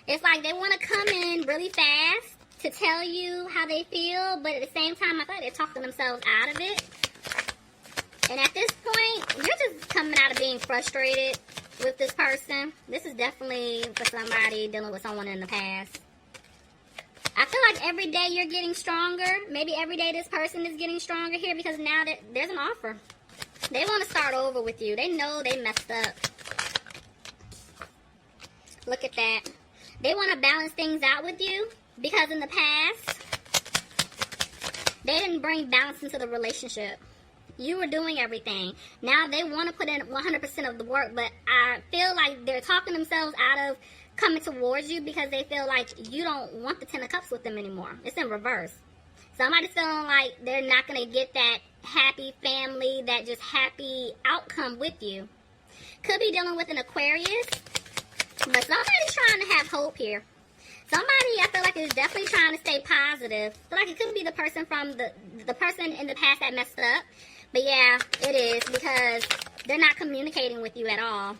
It's like they want to come in really fast to tell you how they feel, but at the same time, I feel like they're talking themselves out of it. And at this point, you're just coming out of being frustrated with this person. This is definitely for somebody dealing with someone in the past. I feel like every day you're getting stronger. Maybe every day this person is getting stronger here because now that there's an offer. They want to start over with you. They know they messed up. Look at that. They want to balance things out with you because in the past, they didn't bring balance into the relationship. You were doing everything. Now they want to put in 100% of the work, but I feel like they're talking themselves out of coming towards you because they feel like you don't want the 10 of cups with them anymore. It's in reverse. Somebody's feeling like they're not going to get that happy family, that just happy outcome with you. Could be dealing with an Aquarius, but somebody's trying to have hope here. Somebody, I feel like, is definitely trying to stay positive. I feel like it could be the person from the person in the past that messed up. But yeah, it is because they're not communicating with you at all.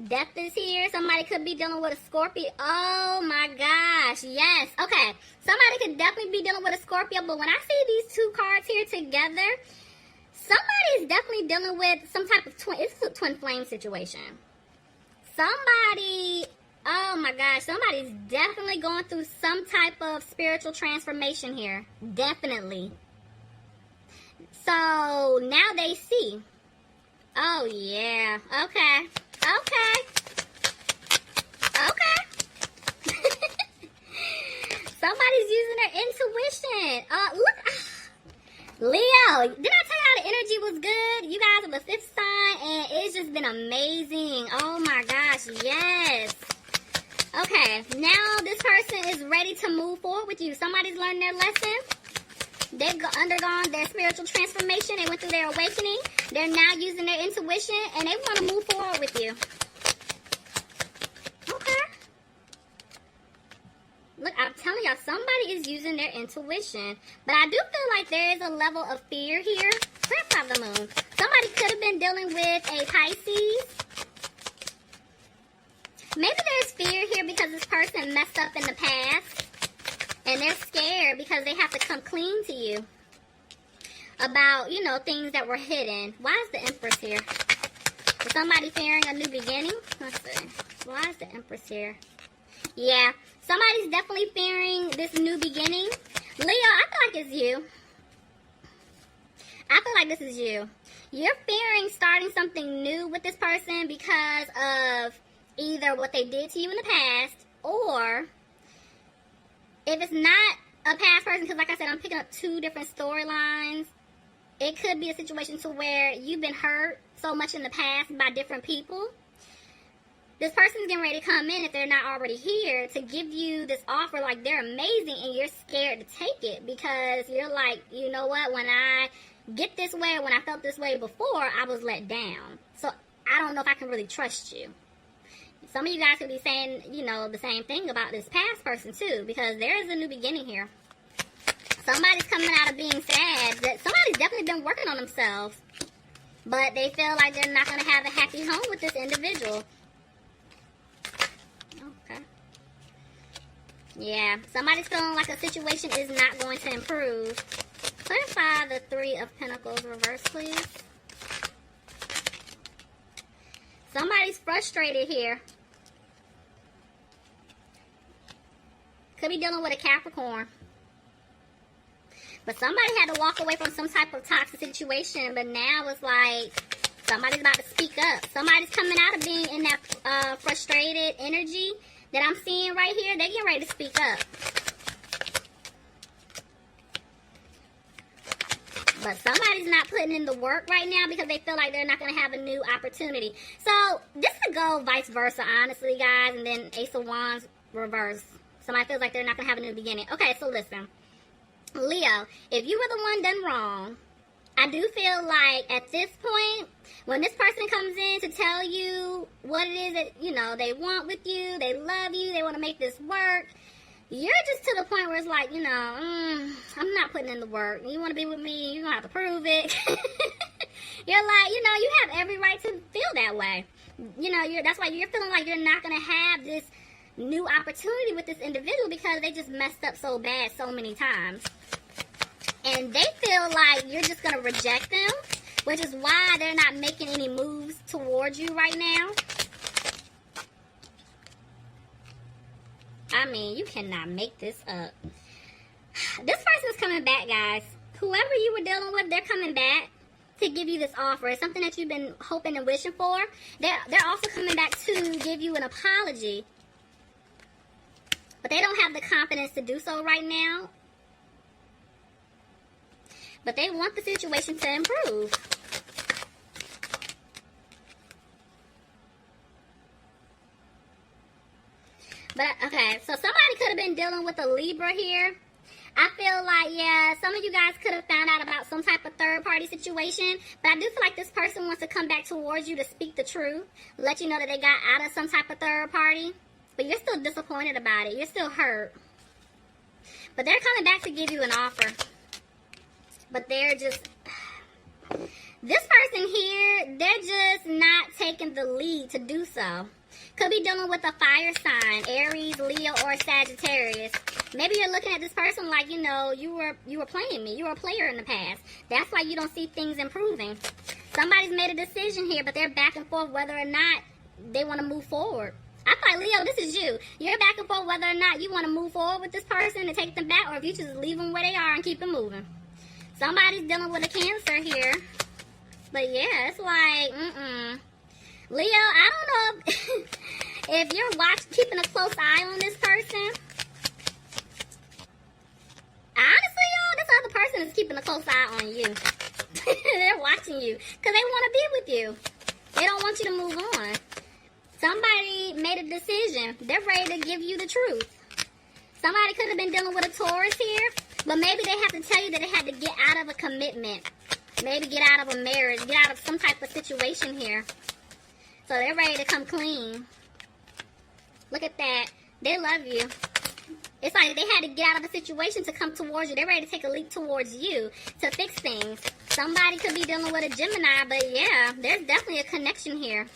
Death is here. Somebody could be dealing with a Scorpio. Oh my gosh, yes. Okay, somebody could definitely be dealing with a Scorpio, but when I see these two cards here together, somebody is definitely dealing with some type of it's a twin flame situation. Somebody, oh my gosh, somebody's definitely going through some type of spiritual transformation here. Definitely. So now they see. Oh yeah. Okay. Somebody's using their intuition. Look. Leo, did I tell you how the energy was good? You guys are the 5th sign, and it's just been amazing. Oh my gosh, yes. Okay, now this person is ready to move forward with you. Somebody's learned their lesson. They've undergone their spiritual transformation. They went through their awakening. They're now using their intuition, and they want to move forward with you. Okay. Look, I'm telling y'all, somebody is using their intuition. But I do feel like there is a level of fear here. Prince of the Moon. Somebody could have been dealing with a Pisces. Maybe there's fear here because this person messed up in the past. And they're scared because they have to come clean to you about, you know, things that were hidden. Why is the Empress here? Is somebody fearing a new beginning? Let's see. Why is the Empress here? Yeah, somebody's definitely fearing this new beginning. Leo, I feel like it's you. I feel like this is you. You're fearing starting something new with this person because of either what they did to you in the past, or if it's not a past person, because like I said, I'm picking up 2 different storylines. It could be a situation to where you've been hurt so much in the past by different people. This person's getting ready to come in, if they're not already here, to give you this offer like they're amazing, and you're scared to take it because you're like, you know what, when I get this way, or when I felt this way before, I was let down. So I don't know if I can really trust you. Some of you guys could be saying, you know, the same thing about this past person too, because there is a new beginning here. Somebody's coming out of being sad. That somebody's definitely been working on themselves, but they feel like they're not going to have a happy home with this individual. Okay. Yeah, somebody's feeling like a situation is not going to improve. Clarify the 3 of Pentacles reverse, please. Somebody's frustrated here. Could be dealing with a Capricorn. But somebody had to walk away from some type of toxic situation. But now it's like somebody's about to speak up. Somebody's coming out of being in that frustrated energy that I'm seeing right here. They're getting ready to speak up. But somebody's not putting in the work right now because they feel like they're not going to have a new opportunity. So this could go vice versa, honestly, guys. And then Ace of Wands reverse. Somebody feels like they're not going to have a new beginning. Okay, so listen. Leo, if you were the one done wrong, I do feel like at this point, when this person comes in to tell you what it is that, you know, they want with you, they love you, they want to make this work, you're just to the point where it's like, you know, I'm not putting in the work. You want to be with me, you're going to have to prove it. You're like, you know, you have every right to feel that way. You know, that's why you're feeling like you're not going to have this new opportunity with this individual because they just messed up so bad so many times. And they feel like you're just going to reject them, which is why they're not making any moves towards you right now. I mean, you cannot make this up. This person's coming back, guys. Whoever you were dealing with, they're coming back to give you this offer. It's something that you've been hoping and wishing for. They're also coming back to give you an apology. But they don't have the confidence to do so right now. But they want the situation to improve. But, okay, so somebody could have been dealing with a Libra here. I feel like, yeah, some of you guys could have found out about some type of third-party situation. But I do feel like this person wants to come back towards you to speak the truth. Let you know that they got out of some type of third party. But you're still disappointed about it. You're still hurt. But they're coming back to give you an offer. But they're just... This person here, they're just not taking the lead to do so. Could be dealing with a fire sign, Aries, Leo, or Sagittarius. Maybe you're looking at this person like, you know, you were playing me. You were a player in the past. That's why you don't see things improving. Somebody's made a decision here, but they're back and forth whether or not they want to move forward. I thought, Leo, this is you. You're back and forth whether or not you want to move forward with this person and take them back, or if you just leave them where they are and keep it moving. Somebody's dealing with a Cancer here. But yeah, it's like, Leo, I don't know if you're keeping a close eye on this person. Honestly, y'all, this other person is keeping a close eye on you. They're watching you because they want to be with you. They don't want you to move on. Somebody made a decision. They're ready to give you the truth. Somebody could have been dealing with a Taurus here, but maybe they have to tell you that they had to get out of a commitment. Maybe get out of a marriage, get out of some type of situation here. So they're ready to come clean. Look at that. They love you. It's like they had to get out of a situation to come towards you. They're ready to take a leap towards you to fix things. Somebody could be dealing with a Gemini, but yeah, there's definitely a connection here.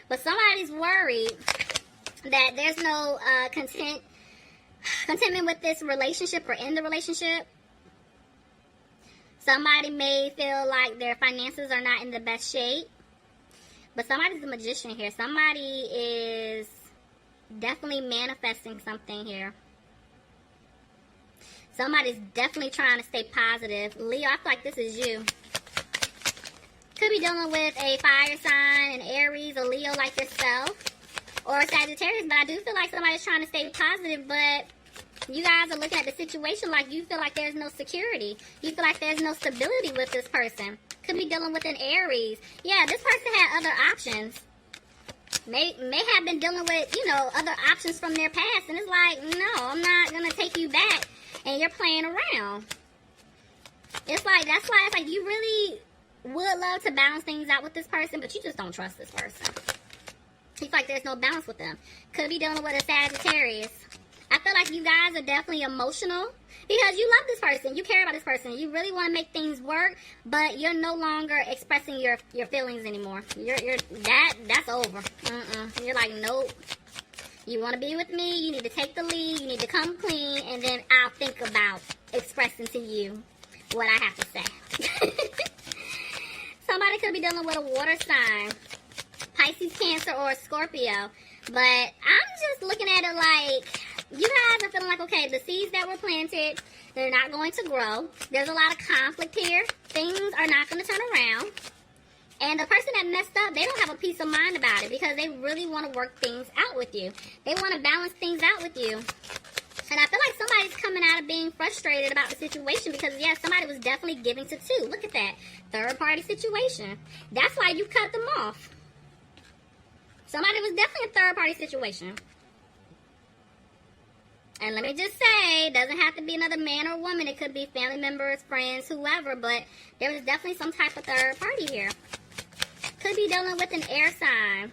But somebody's worried that there's no contentment with this relationship or in the relationship. Somebody may feel like their finances are not in the best shape. But somebody's a magician here. Somebody is definitely manifesting something here. Somebody's definitely trying to stay positive. Leo, I feel like this is you. Could be dealing with a fire sign, an Aries, a Leo like yourself, or a Sagittarius. But I do feel like somebody's trying to stay positive, but you guys are looking at the situation like you feel like there's no security. You feel like there's no stability with this person. Could be dealing with an Aries. Yeah, this person had other options. May have been dealing with, you know, other options from their past. And it's like, no, I'm not going to take you back. And you're playing around. It's like, that's why it's like you really would love to balance things out with this person, but you just don't trust this person. It's like there's no balance with them. Could be dealing with a Sagittarius. I feel like you guys are definitely emotional because you love this person. You care about this person. You really want to make things work, but you're no longer expressing your feelings anymore. That's over. You're like, nope. You want to be with me? You need to take the lead. You need to come clean, and then I'll think about expressing to you what I have to say. Somebody could be dealing with a water sign. Pisces, Cancer, or Scorpio. But I'm just looking at it like you guys are feeling like, okay, the seeds that were planted, they're not going to grow. There's a lot of conflict here. Things are not going to turn around. And the person that messed up, they don't have a peace of mind about it because they really want to work things out with you. They want to balance things out with you. And I feel like somebody's coming out of being frustrated about the situation because, yeah, somebody was definitely giving to two. Look at that. Third-party situation. That's why you cut them off. Somebody was definitely a third-party situation. And let me just say, it doesn't have to be another man or woman. It could be family members, friends, whoever. But there was definitely some type of third party here. Could be dealing with an air sign.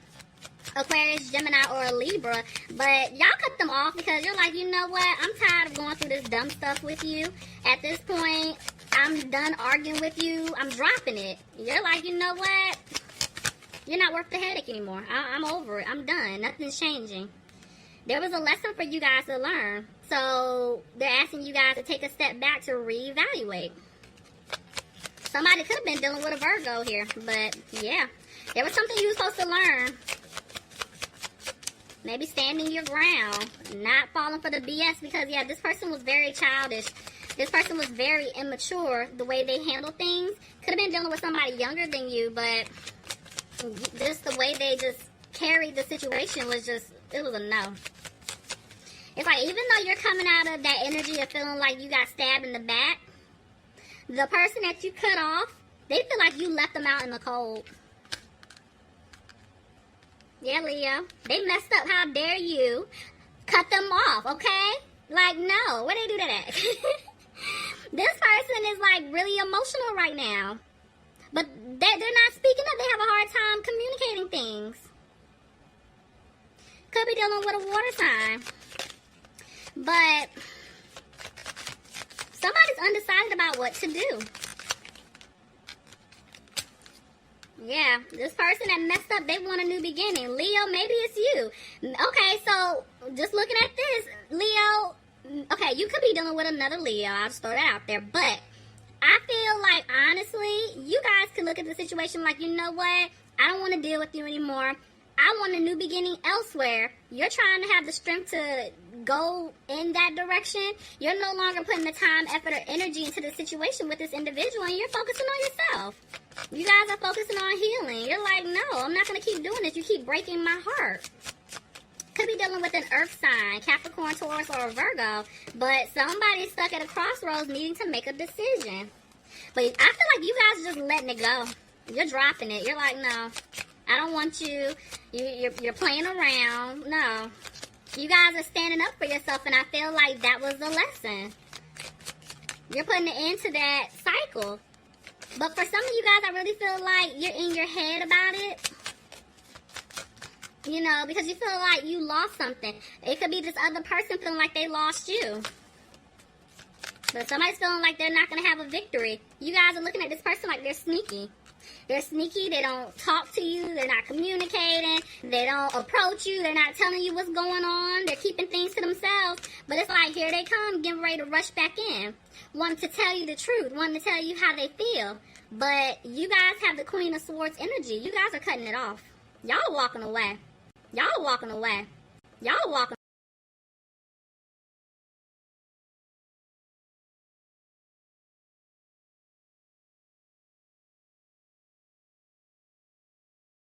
Aquarius, Gemini, or a Libra. But y'all cut them off because you're like, you know what? I'm tired of going through this dumb stuff with you. At this point, I'm done arguing with you. I'm dropping it. You're like, you know what? You're not worth the headache anymore. I'm over it. I'm done. Nothing's changing. There was a lesson for you guys to learn. So they're asking you guys to take a step back to reevaluate. Somebody could have been dealing with a Virgo here. But yeah, there was something you were supposed to learn. Maybe standing your ground. Not falling for the BS. Because yeah, this person was very childish. This person was very immature. The way they handled things. Could have been dealing with somebody younger than you. But just the way they just carried the situation was just, it was a no. It's like, even though you're coming out of that energy of feeling like you got stabbed in the back, the person that you cut off, they feel like you left them out in the cold. Yeah, Leo. They messed up. How dare you cut them off, okay? Like, no. Where they do that at? This person is, like, really emotional right now. But they're not speaking up. They have a hard time communicating things. Could be dealing with a water sign. But somebody's undecided about what to do. Yeah, this person that messed up, they want a new beginning. Leo, maybe it's you. Okay, so just looking at this, Leo, okay, you could be dealing with another Leo. I'll just throw that out there. But I feel like, honestly, you guys could look at the situation like, you know what? I don't want to deal with you anymore. I want a new beginning elsewhere. You're trying to have the strength to go in that direction. You're no longer putting the time, effort, or energy into the situation with this individual, and you're focusing on yourself. You guys are focusing on healing. You're like, no, I'm not going to keep doing this. You keep breaking my heart. Could be dealing with an earth sign, Capricorn, Taurus, or a Virgo, but somebody's stuck at a crossroads needing to make a decision. But I feel like you guys are just letting it go. You're dropping it. You're like, no, I don't want you. You're playing around. No. You guys are standing up for yourself, and I feel like that was the lesson. You're putting an end to that cycle. But for some of you guys, I really feel like you're in your head about it. You know, because you feel like you lost something. It could be this other person feeling like they lost you. But somebody's feeling like they're not going to have a victory. You guys are looking at this person like they're sneaky. They're sneaky. They don't talk to you. They're not communicating. They don't approach you. They're not telling you what's going on. They're keeping things to themselves. But it's like, here they come, getting ready to rush back in. Wanting to tell you the truth. Wanting to tell you how they feel. But you guys have the Queen of Swords energy. You guys are cutting it off. Y'all walking away. Y'all walking away. Y'all walking